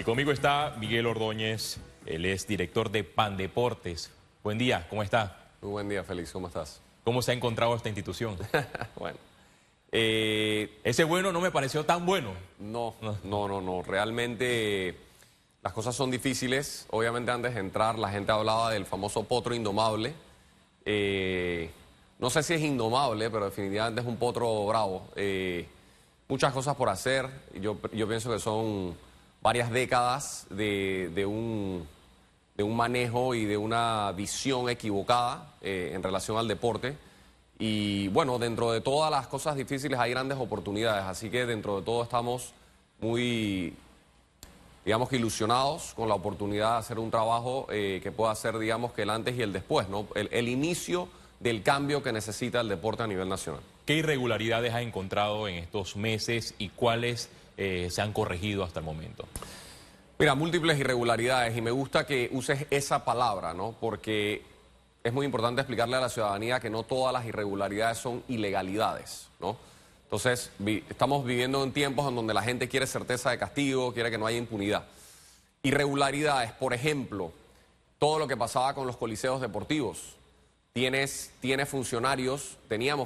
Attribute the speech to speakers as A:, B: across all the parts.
A: Y conmigo está Miguel Ordóñez, él es director de Pandeportes. Buen día, ¿cómo está?
B: Muy buen día, Félix, ¿cómo estás?
A: ¿Cómo se ha encontrado esta institución?
B: Bueno,
A: Ese bueno no me pareció tan bueno.
B: no, realmente las cosas son difíciles. Obviamente antes de entrar la gente hablaba del famoso potro indomable. No sé si es indomable, pero definitivamente es un potro bravo. Muchas cosas por hacer. Yo pienso que son varias décadas de un manejo y de una visión equivocada en relación al deporte. Y bueno, dentro de todas las cosas difíciles hay grandes oportunidades, así que dentro de todo estamos muy, digamos que ilusionados con la oportunidad de hacer un trabajo que pueda ser, digamos que el antes y el después, ¿no? El inicio del cambio que necesita el deporte a nivel nacional.
A: ¿Qué irregularidades ha encontrado en estos meses y cuáles se han corregido hasta el momento?
B: Mira, múltiples irregularidades, y me gusta que uses esa palabra, ¿no? Porque es muy importante explicarle a la ciudadanía que no todas las irregularidades son ilegalidades, ¿no? Entonces, estamos viviendo en tiempos en donde la gente quiere certeza de castigo, quiere que no haya impunidad. Irregularidades, por ejemplo, todo lo que pasaba con los coliseos deportivos. Teníamos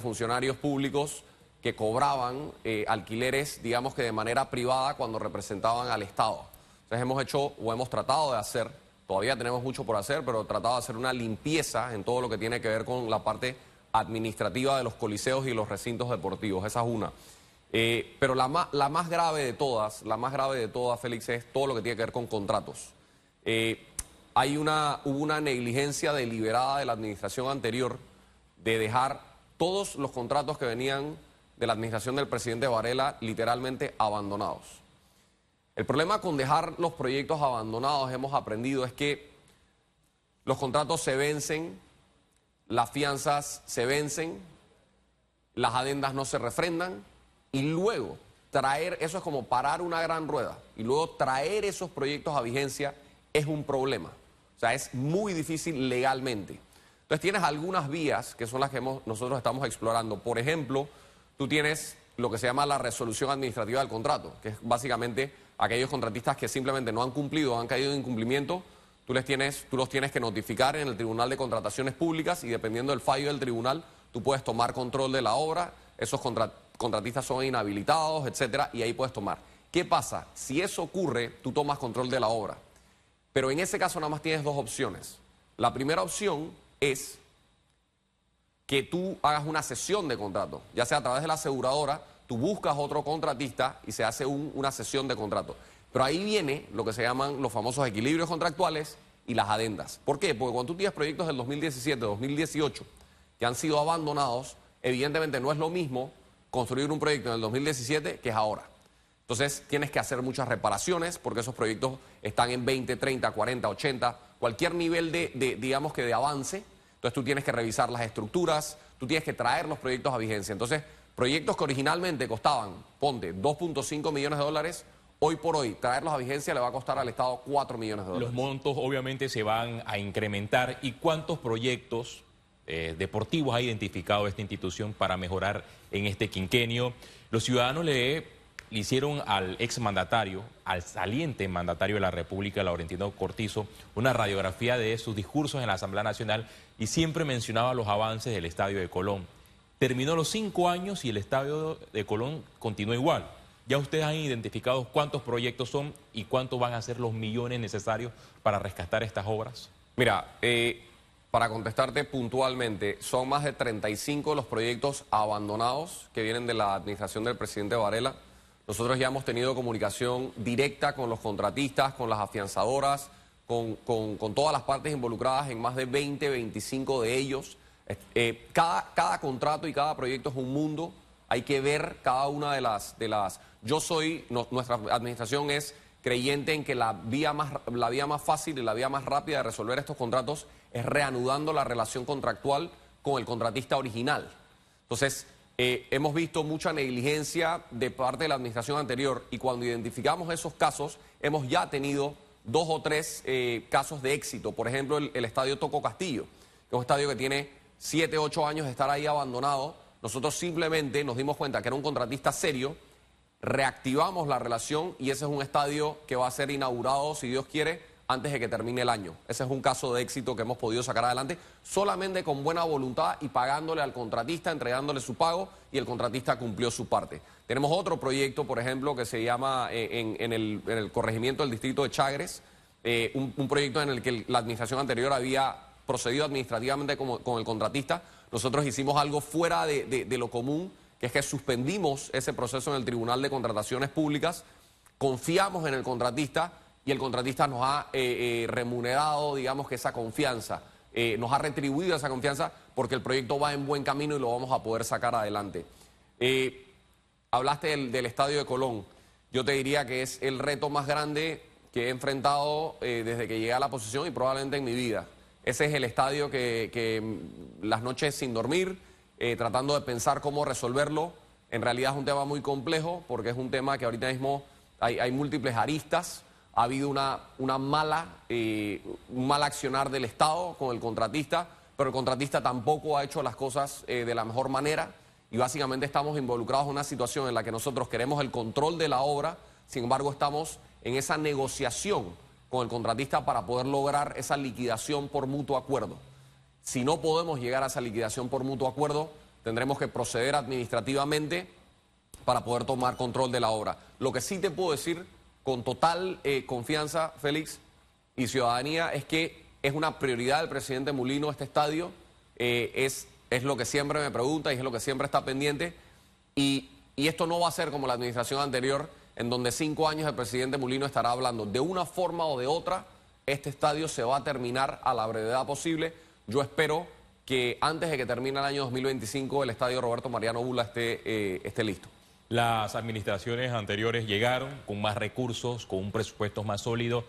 B: funcionarios públicos que cobraban alquileres, digamos que de manera privada cuando representaban al Estado. Entonces hemos hecho o hemos tratado de hacer, todavía tenemos mucho por hacer, pero tratado de hacer una limpieza en todo lo que tiene que ver con la parte administrativa de los coliseos y los recintos deportivos. Esa es una. Pero la más grave de todas, Félix, es todo lo que tiene que ver con contratos. Hubo una negligencia deliberada de la administración anterior de dejar todos los contratos que venían de la administración del presidente Varela literalmente abandonados. El problema con dejar los proyectos abandonados, hemos aprendido, es que los contratos se vencen, las fianzas se vencen, las adendas no se refrendan, y luego eso es como parar una gran rueda, y luego traer esos proyectos a vigencia es un problema. O sea, es muy difícil legalmente. Entonces tienes algunas vías que son las que nosotros estamos explorando. Por ejemplo, tú tienes lo que se llama la resolución administrativa del contrato, que es básicamente aquellos contratistas que simplemente no han cumplido, han caído en incumplimiento, tú los tienes que notificar en el Tribunal de Contrataciones Públicas, y dependiendo del fallo del tribunal, tú puedes tomar control de la obra, esos contratistas son inhabilitados, etcétera, y ahí puedes tomar. ¿Qué pasa? Si eso ocurre, tú tomas control de la obra. Pero en ese caso nada más tienes dos opciones. La primera opción es que tú hagas una cesión de contrato, ya sea a través de la aseguradora, tú buscas otro contratista y se hace una cesión de contrato. Pero ahí viene lo que se llaman los famosos equilibrios contractuales y las adendas. ¿Por qué? Porque cuando tú tienes proyectos del 2017, 2018 que han sido abandonados, evidentemente no es lo mismo construir un proyecto en el 2017 que es ahora. Entonces tienes que hacer muchas reparaciones porque esos proyectos están en 20, 30, 40, 80, cualquier nivel digamos que de avance. Entonces tú tienes que revisar las estructuras, tú tienes que traer los proyectos a vigencia. Entonces, proyectos que originalmente costaban, ponte, 2.5 millones de dólares, hoy por hoy traerlos a vigencia le va a costar al Estado 4 millones de dólares.
A: Los montos obviamente se van a incrementar. ¿Y cuántos proyectos deportivos ha identificado esta institución para mejorar en este quinquenio? Los ciudadanos le hicieron al exmandatario, al saliente mandatario de la República, Laurentino Cortizo, una radiografía de sus discursos en la Asamblea Nacional, y siempre mencionaba los avances del Estadio de Colón. Terminó los 5 años y el Estadio de Colón continúa igual. Ya ustedes han identificado cuántos proyectos son y cuántos van a ser los millones necesarios para rescatar estas obras.
B: Mira, para contestarte puntualmente, son más de 35 los proyectos abandonados que vienen de la administración del presidente Varela. Nosotros ya hemos tenido comunicación directa con los contratistas, con las afianzadoras, con todas las partes involucradas en más de 20, 25 de ellos. Cada contrato y cada proyecto es un mundo. Hay que ver cada una de las nuestra administración es creyente en que la vía más fácil y la vía más rápida de resolver estos contratos es reanudando la relación contractual con el contratista original. Entonces, hemos visto mucha negligencia de parte de la administración anterior, y cuando identificamos esos casos, hemos ya tenido 2 o 3 casos de éxito. Por ejemplo, el estadio Toco Castillo, que es un estadio que tiene 7, 8 años de estar ahí abandonado. Nosotros simplemente nos dimos cuenta que era un contratista serio, reactivamos la relación y ese es un estadio que va a ser inaugurado, si Dios quiere, antes de que termine el año. Ese es un caso de éxito que hemos podido sacar adelante solamente con buena voluntad y pagándole al contratista, entregándole su pago, y el contratista cumplió su parte. Tenemos otro proyecto, por ejemplo, que se llama en el corregimiento del distrito de Chagres, un proyecto en el que la administración anterior había procedido administrativamente con el contratista. Nosotros hicimos algo fuera de lo común, que es que suspendimos ese proceso en el Tribunal de Contrataciones Públicas, confiamos en el contratista y el contratista nos ha remunerado, digamos, que esa confianza, nos ha retribuido esa confianza porque el proyecto va en buen camino y lo vamos a poder sacar adelante. Hablaste del Estadio de Colón. Yo te diría que es el reto más grande que he enfrentado desde que llegué a la posición y probablemente en mi vida. Ese es el estadio que las noches sin dormir, tratando de pensar cómo resolverlo. En realidad es un tema muy complejo porque es un tema que ahorita mismo hay múltiples aristas. Ha habido un mal accionar del Estado con el contratista, pero el contratista tampoco ha hecho las cosas de la mejor manera y básicamente estamos involucrados en una situación en la que nosotros queremos el control de la obra, sin embargo estamos en esa negociación con el contratista para poder lograr esa liquidación por mutuo acuerdo. Si no podemos llegar a esa liquidación por mutuo acuerdo, tendremos que proceder administrativamente para poder tomar control de la obra. Lo que sí te puedo decir con total confianza, Félix, y ciudadanía, es que es una prioridad del presidente Mulino este estadio, es lo que siempre me pregunta y es lo que siempre está pendiente, y esto no va a ser como la administración anterior, en donde 5 años el presidente Mulino estará hablando. De una forma o de otra, este estadio se va a terminar a la brevedad posible. Yo espero que antes de que termine el año 2025 el estadio Roberto Mariano Bula esté listo.
A: Las administraciones anteriores llegaron con más recursos, con un presupuesto más sólido.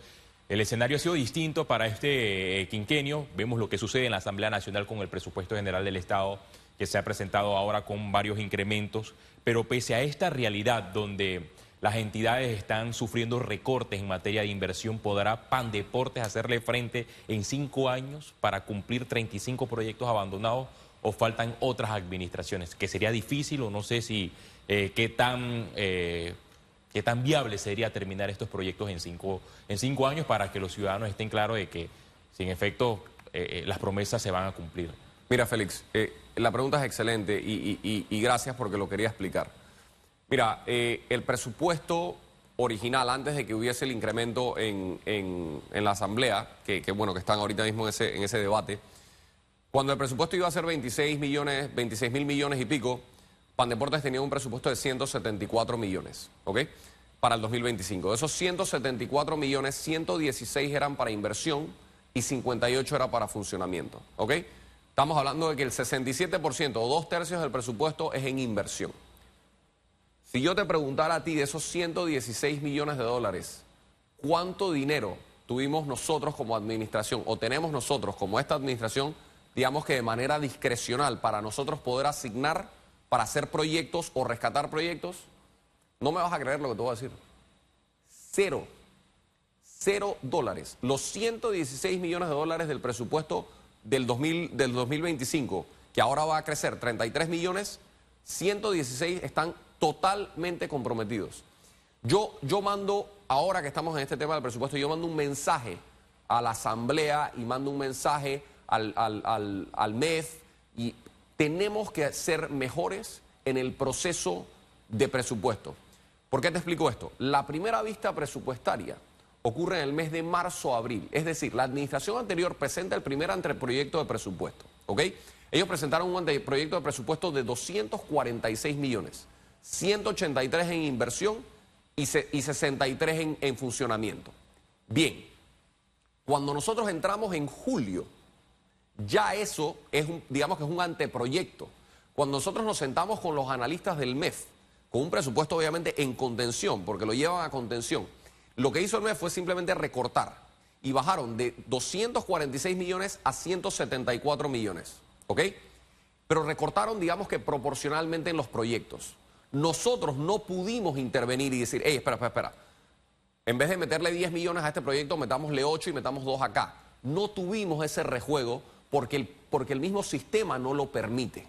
A: El escenario ha sido distinto para este quinquenio. Vemos lo que sucede en la Asamblea Nacional con el presupuesto general del Estado, que se ha presentado ahora con varios incrementos. Pero pese a esta realidad donde las entidades están sufriendo recortes en materia de inversión, ¿podrá Pandeportes hacerle frente en 5 años para cumplir 35 proyectos abandonados o faltan otras administraciones? Que sería difícil o no sé si qué tan viable sería terminar estos proyectos en cinco años para que los ciudadanos estén claros de que, si en efecto, las promesas se van a cumplir.
B: Mira, Félix, la pregunta es excelente y gracias porque lo quería explicar. Mira, el presupuesto original, antes de que hubiese el incremento en la Asamblea, que están ahorita mismo en ese debate, cuando el presupuesto iba a ser 26 mil millones y pico, Pandeportes tenía un presupuesto de 174 millones, ¿ok? Para el 2025. De esos 174 millones, 116 eran para inversión y 58 era para funcionamiento, ¿ok? Estamos hablando de que el 67% o 2/3 del presupuesto es en inversión. Si yo te preguntara a ti de esos 116 millones de dólares, ¿cuánto dinero tuvimos nosotros como administración o tenemos nosotros como esta administración, digamos que de manera discrecional, para nosotros poder asignar para hacer proyectos o rescatar proyectos? No me vas a creer lo que te voy a decir. Cero. $0. Los 116 millones de dólares del presupuesto del 2025, que ahora va a crecer 33 millones, 116 están totalmente comprometidos. Yo mando, ahora que estamos en este tema del presupuesto, yo mando un mensaje a la Asamblea y mando un mensaje al MEF, y tenemos que ser mejores en el proceso de presupuesto. ¿Por qué te explico esto? La primera vista presupuestaria ocurre en el mes de marzo-abril. Es decir, la administración anterior presenta el primer anteproyecto de presupuesto, ¿ok? Ellos presentaron un anteproyecto de presupuesto de 246 millones, 183 en inversión y 63 en funcionamiento. Bien, cuando nosotros entramos en julio, ya eso es digamos que es un anteproyecto. Cuando nosotros nos sentamos con los analistas del MEF, con un presupuesto obviamente en contención, porque lo llevan a contención, lo que hizo el MEF fue simplemente recortar y bajaron de 246 millones a 174 millones, ¿ok? Pero recortaron, digamos que proporcionalmente en los proyectos. Nosotros no pudimos intervenir y decir, hey, espera. En vez de meterle 10 millones a este proyecto, metámosle 8 y metamos 2 acá. No tuvimos ese rejuego porque el mismo sistema no lo permite.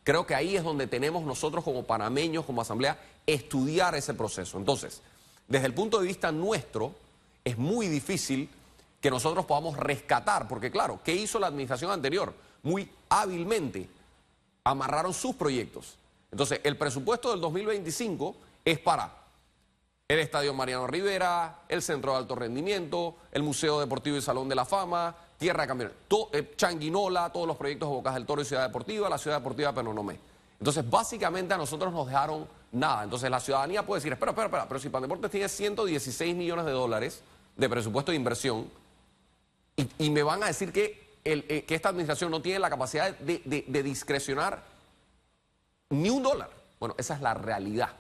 B: Creo que ahí es donde tenemos nosotros como panameños, como asamblea, estudiar ese proceso. Entonces, desde el punto de vista nuestro, es muy difícil que nosotros podamos rescatar, porque claro, ¿qué hizo la administración anterior? Muy hábilmente amarraron sus proyectos. Entonces, el presupuesto del 2025 es para el Estadio Mariano Rivera, el Centro de Alto Rendimiento, el Museo Deportivo y Salón de la Fama, Tierra de Camiones, Changuinola, todos los proyectos de Bocas del Toro y Ciudad Deportiva, la Ciudad Deportiva de Penonomé. Entonces, básicamente a nosotros nos dejaron nada. Entonces, la ciudadanía puede decir, espera, pero si Pandeportes tiene 116 millones de dólares de presupuesto de inversión y me van a decir que esta administración no tiene la capacidad de discrecionar ni un dólar. Bueno, esa es la realidad.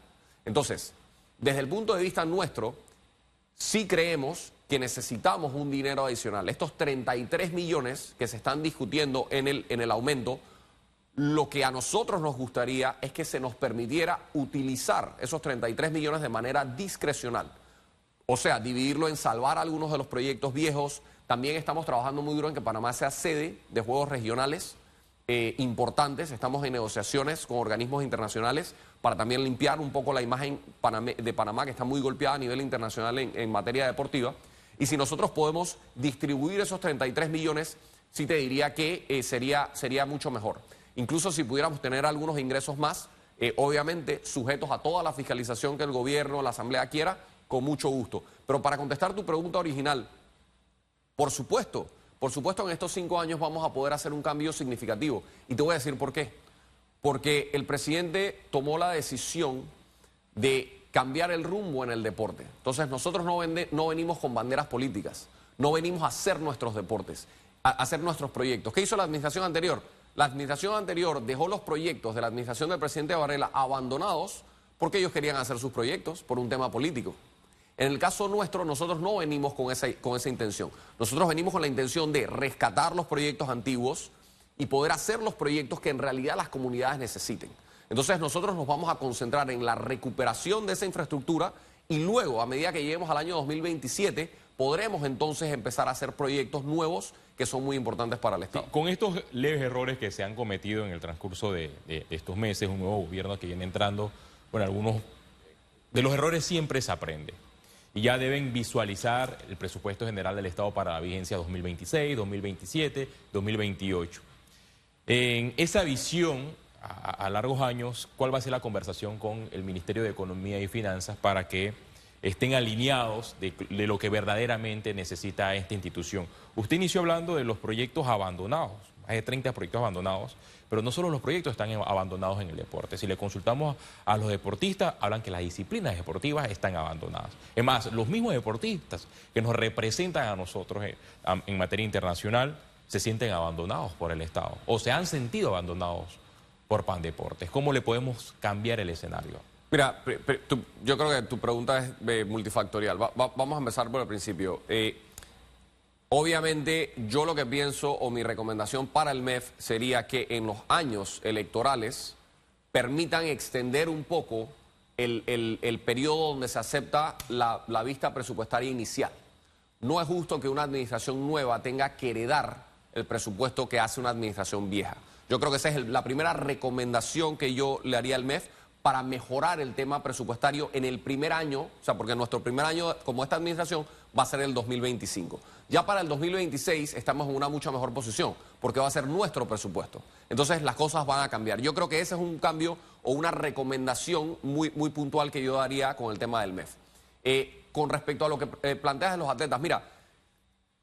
B: Entonces, desde el punto de vista nuestro, sí creemos que necesitamos un dinero adicional. Estos 33 millones que se están discutiendo en el aumento, lo que a nosotros nos gustaría es que se nos permitiera utilizar esos 33 millones de manera discrecional. O sea, dividirlo en salvar algunos de los proyectos viejos. También estamos trabajando muy duro en que Panamá sea sede de juegos regionales importantes. Estamos en negociaciones con organismos internacionales para también limpiar un poco la imagen de Panamá, que está muy golpeada a nivel internacional en materia deportiva. Y si nosotros podemos distribuir esos 33 millones, sí te diría que sería mucho mejor. Incluso si pudiéramos tener algunos ingresos más, obviamente sujetos a toda la fiscalización que el gobierno, la asamblea quiera, con mucho gusto. Pero para contestar tu pregunta original, por supuesto en estos 5 años vamos a poder hacer un cambio significativo. Y te voy a decir por qué. Porque el presidente tomó la decisión de cambiar el rumbo en el deporte. Entonces nosotros no venimos con banderas políticas, no venimos a hacer nuestros deportes, a hacer nuestros proyectos. ¿Qué hizo la administración anterior? La administración anterior dejó los proyectos de la administración del presidente Varela abandonados porque ellos querían hacer sus proyectos por un tema político. En el caso nuestro, nosotros no venimos con esa intención. Nosotros venimos con la intención de rescatar los proyectos antiguos y poder hacer los proyectos que en realidad las comunidades necesiten. Entonces nosotros nos vamos a concentrar en la recuperación de esa infraestructura y luego, a medida que lleguemos al año 2027, podremos entonces empezar a hacer proyectos nuevos que son muy importantes para el Estado.
A: Sí, con estos leves errores que se han cometido en el transcurso de estos meses, un nuevo gobierno que viene entrando, bueno, algunos de los errores siempre se aprende. Y ya deben visualizar el presupuesto general del Estado para la vigencia 2026, 2027, 2028. En esa visión, a largos años, ¿cuál va a ser la conversación con el Ministerio de Economía y Finanzas para que estén alineados de lo que verdaderamente necesita esta institución? Usted inició hablando de los proyectos abandonados, más de 30 proyectos abandonados, pero no solo los proyectos están abandonados en el deporte. Si le consultamos a los deportistas, hablan que las disciplinas deportivas están abandonadas. Es más, los mismos deportistas que nos representan a nosotros en materia internacional se sienten abandonados por el Estado o se han sentido abandonados por Pandeportes. ¿Cómo le podemos cambiar el escenario?
B: Mira, yo creo que tu pregunta es multifactorial. Vamos a empezar por el principio. Obviamente, yo lo que pienso o mi recomendación para el MEF sería que en los años electorales permitan extender un poco el periodo donde se acepta la vista presupuestaria inicial. No es justo que una administración nueva tenga que heredar el presupuesto que hace una administración vieja. Yo creo que esa es la primera recomendación que yo le haría al MEF para mejorar el tema presupuestario en el primer año, o sea, porque nuestro primer año como esta administración va a ser el 2025. Ya para el 2026 estamos en una mucha mejor posición, porque va a ser nuestro presupuesto. Entonces las cosas van a cambiar. Yo creo que ese es un cambio o una recomendación muy puntual que yo daría con el tema del MEF. Con respecto a lo que planteas de los atletas, mira,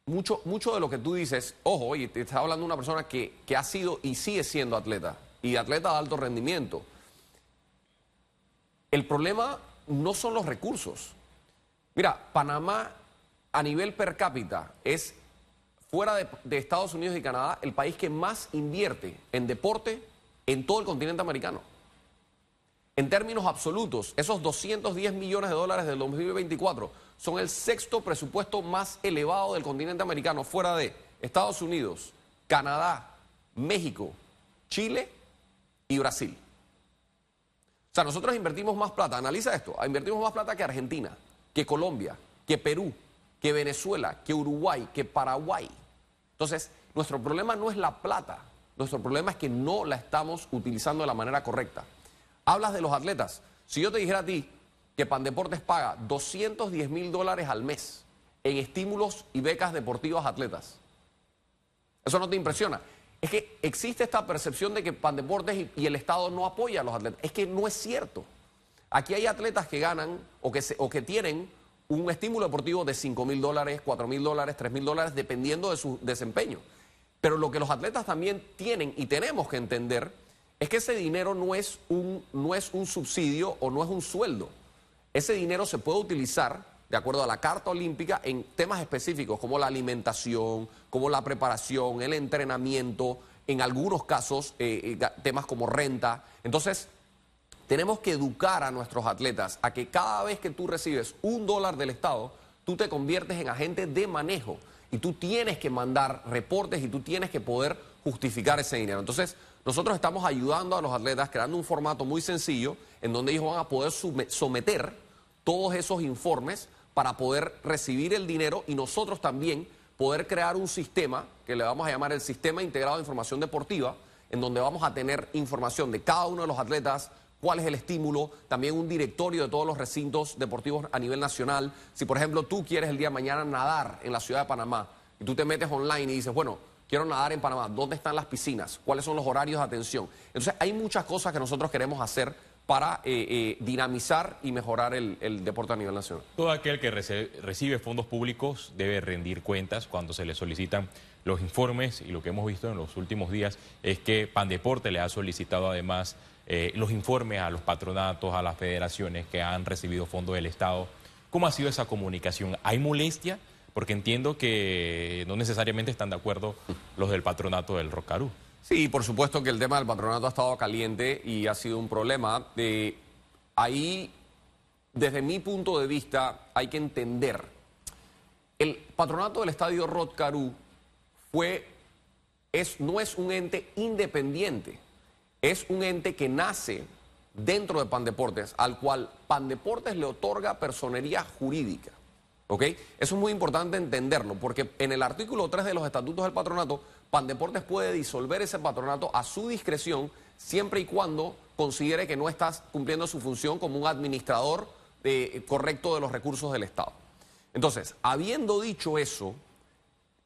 B: mucho de lo que tú dices, ojo, oye, te está hablando una persona que ha sido y sigue siendo atleta, y atleta de alto rendimiento. El problema no son los recursos. Mira, Panamá a nivel per cápita es, fuera de Estados Unidos y Canadá, el país que más invierte en deporte en todo el continente americano. En términos absolutos, esos 210 millones de dólares del 2024 son el sexto presupuesto más elevado del continente americano, fuera de Estados Unidos, Canadá, México, Chile y Brasil. O sea, nosotros invertimos más plata, analiza esto, invertimos más plata que Argentina, que Colombia, que Perú, que Venezuela, que Uruguay, que Paraguay. Entonces, nuestro problema no es la plata, Nuestro problema es que no la estamos utilizando de la manera correcta. Hablas de los atletas. Si yo te dijera a ti que Pandeportes paga $210,000 al mes en estímulos y becas deportivas a atletas, ¿eso no te impresiona? Es que existe esta percepción de que Pandeportes y el Estado no apoya a los atletas. Es que no es cierto. Aquí hay atletas que ganan o que tienen un estímulo deportivo de $5,000, $4,000, $3,000, dependiendo de su desempeño. Pero lo que los atletas también tienen y tenemos que entender es que ese dinero no es un subsidio o no es un sueldo. Ese dinero se puede utilizar, de acuerdo a la Carta Olímpica, en temas específicos como la alimentación, como la preparación, el entrenamiento, en algunos casos temas como renta. Entonces, tenemos que educar a nuestros atletas a que cada vez que tú recibes $1 del Estado, tú te conviertes en agente de manejo y tú tienes que mandar reportes y tú tienes que poder justificar ese dinero. Entonces, nosotros estamos ayudando a los atletas creando un formato muy sencillo en donde ellos van a poder someter todos esos informes para poder recibir el dinero y nosotros también poder crear un sistema que le vamos a llamar el Sistema Integrado de Información Deportiva, en donde vamos a tener información de cada uno de los atletas, cuál es el estímulo, también un directorio de todos los recintos deportivos a nivel nacional. Si, por ejemplo, tú quieres el día de mañana nadar en la ciudad de Panamá y tú te metes online y dices, bueno, quiero nadar en Panamá, ¿dónde están las piscinas? ¿Cuáles son los horarios de atención? Entonces, hay muchas cosas que nosotros queremos hacer para dinamizar y mejorar el deporte a nivel nacional.
A: Todo aquel que recibe fondos públicos debe rendir cuentas cuando se le solicitan los informes, y lo que hemos visto en los últimos días es que Pandeporte le ha solicitado además los informes a los patronatos, a las federaciones que han recibido fondos del Estado. ¿Cómo ha sido esa comunicación? ¿Hay molestia? Porque entiendo que no necesariamente están de acuerdo los del patronato del Rocarú.
B: Sí, por supuesto que el tema del patronato ha estado caliente y ha sido un problema. Ahí, desde mi punto de vista, hay que entender. El patronato del Estadio Rocarú no es un ente independiente, es un ente que nace dentro de Pandeportes, al cual Pandeportes le otorga personería jurídica. ¿Ok? Eso es muy importante entenderlo, porque en el artículo 3 de los estatutos del patronato, Pandeportes puede disolver ese patronato a su discreción, siempre y cuando considere que no estás cumpliendo su función como un administrador correcto de los recursos del Estado. Entonces, habiendo dicho eso,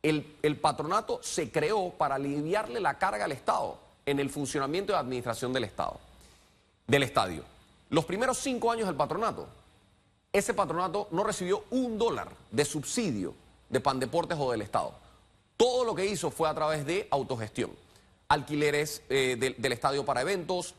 B: el patronato se creó para aliviarle la carga al Estado en el funcionamiento y administración del estadio. Los primeros 5 años del patronato, ese patronato no recibió $1 de subsidio de Pandeportes o del Estado. Todo lo que hizo fue a través de autogestión. Alquileres del estadio para eventos,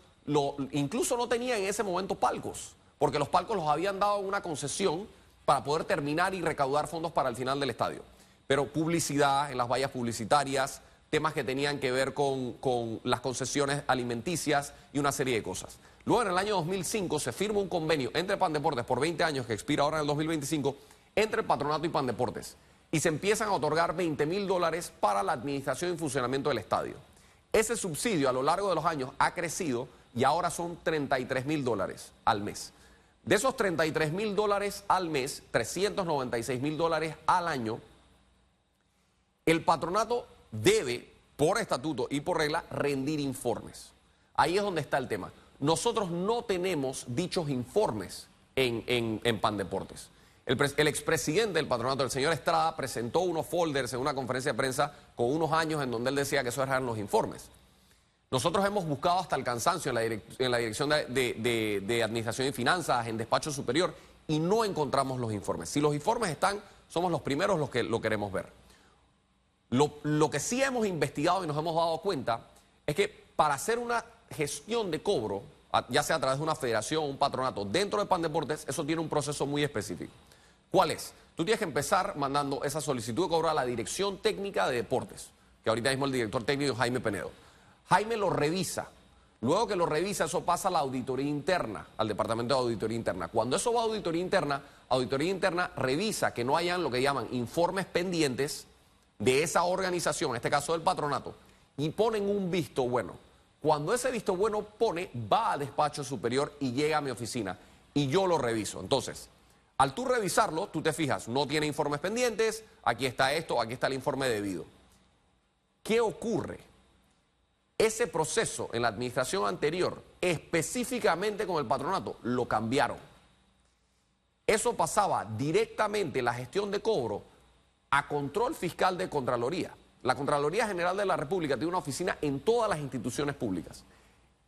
B: incluso no tenía en ese momento palcos, porque los palcos los habían dado en una concesión para poder terminar y recaudar fondos para el final del estadio. Pero publicidad en las vallas publicitarias, temas que tenían que ver con las concesiones alimenticias y una serie de cosas. Luego, en el año 2005, se firma un convenio entre Pandeportes por 20 años, que expira ahora en el 2025, entre el patronato y Pandeportes. Y se empiezan a otorgar $20,000 para la administración y funcionamiento del estadio. Ese subsidio a lo largo de los años ha crecido y ahora son $33,000 al mes. De esos $33,000 al mes, $396,000 al año, el patronato debe, por estatuto y por regla, rendir informes. Ahí es donde está el tema. Nosotros no tenemos dichos informes en Pandeportes. El expresidente del patronato, el señor Estrada, presentó unos folders en una conferencia de prensa con unos años en donde él decía que esos eran los informes. Nosotros hemos buscado hasta el cansancio en la Dirección de Administración y Finanzas, en Despacho Superior, y no encontramos los informes. Si los informes están, somos los primeros los que lo queremos ver. Lo que sí hemos investigado y nos hemos dado cuenta es que para hacer una gestión de cobro, ya sea a través de una federación o un patronato dentro de Pandeportes, eso tiene un proceso muy específico. ¿Cuál es? Tú tienes que empezar mandando esa solicitud de cobro a la Dirección Técnica de Deportes, que ahorita mismo el director técnico es Jaime Penedo. Jaime lo revisa. Luego que lo revisa, eso pasa a la auditoría interna, al Departamento de Auditoría Interna. Cuando eso va a Auditoría Interna revisa que no hayan lo que llaman informes pendientes de esa organización, en este caso del patronato, y ponen un visto bueno. Cuando ese visto bueno va a Despacho Superior y llega a mi oficina, y yo lo reviso. Entonces, al tú revisarlo, tú te fijas, no tiene informes pendientes, aquí está esto, aquí está el informe debido. ¿Qué ocurre? ese proceso en la administración anterior, específicamente con el patronato, lo cambiaron. Eso pasaba directamente, la gestión de cobro, a control fiscal de Contraloría. La Contraloría General de la República tiene una oficina en todas las instituciones públicas.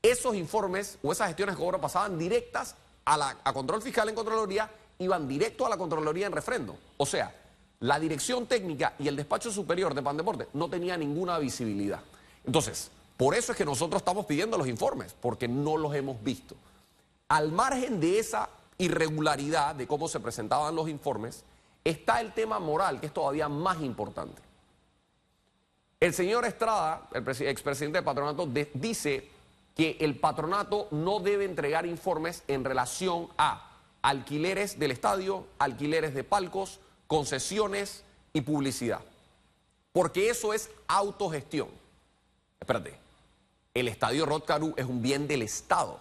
B: Esos informes o esas gestiones de cobro pasaban directas a control fiscal en Contraloría, iban directo a la Contraloría en refrendo. O sea, la dirección técnica y el despacho superior de Pandeporte no tenía ninguna visibilidad. Entonces, por eso es que nosotros estamos pidiendo los informes, porque no los hemos visto. Al margen de esa irregularidad de cómo se presentaban los informes, está el tema moral, que es todavía más importante. El señor Estrada, el expresidente del patronato, dice que el patronato no debe entregar informes en relación a alquileres del estadio, alquileres de palcos, concesiones y publicidad, porque eso es autogestión. Espérate, el estadio Rod Carew es un bien del Estado.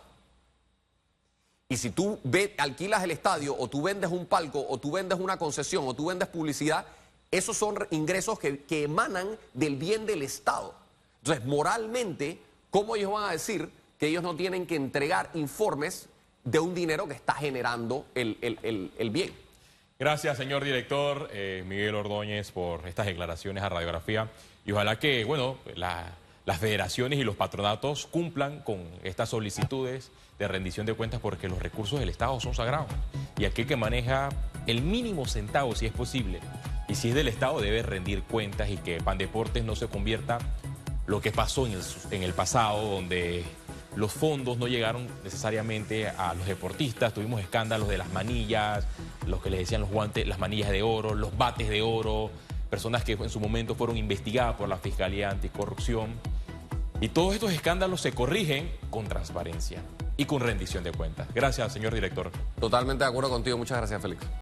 B: Y si tú alquilas el estadio, o tú vendes un palco, o tú vendes una concesión, o tú vendes publicidad, esos son ingresos que emanan del bien del Estado. Entonces, moralmente, ¿cómo ellos van a decir que ellos no tienen que entregar informes de un dinero que está generando el bien?
A: Gracias, señor director Miguel Ordóñez, por estas declaraciones a Radiografía. Y ojalá que, bueno, las federaciones y los patronatos cumplan con estas solicitudes de rendición de cuentas, porque los recursos del Estado son sagrados. Y aquel que maneja el mínimo centavo, si es posible, y si es del Estado, debe rendir cuentas, y que Pandeportes no se convierta lo que pasó en el pasado, donde los fondos no llegaron necesariamente a los deportistas. Tuvimos escándalos de las manillas, los que les decían los guantes, las manillas de oro, los bates de oro, personas que en su momento fueron investigadas por la Fiscalía Anticorrupción. Y todos estos escándalos se corrigen con transparencia y con rendición de cuentas. Gracias, señor director.
B: Totalmente de acuerdo contigo. Muchas gracias, Félix.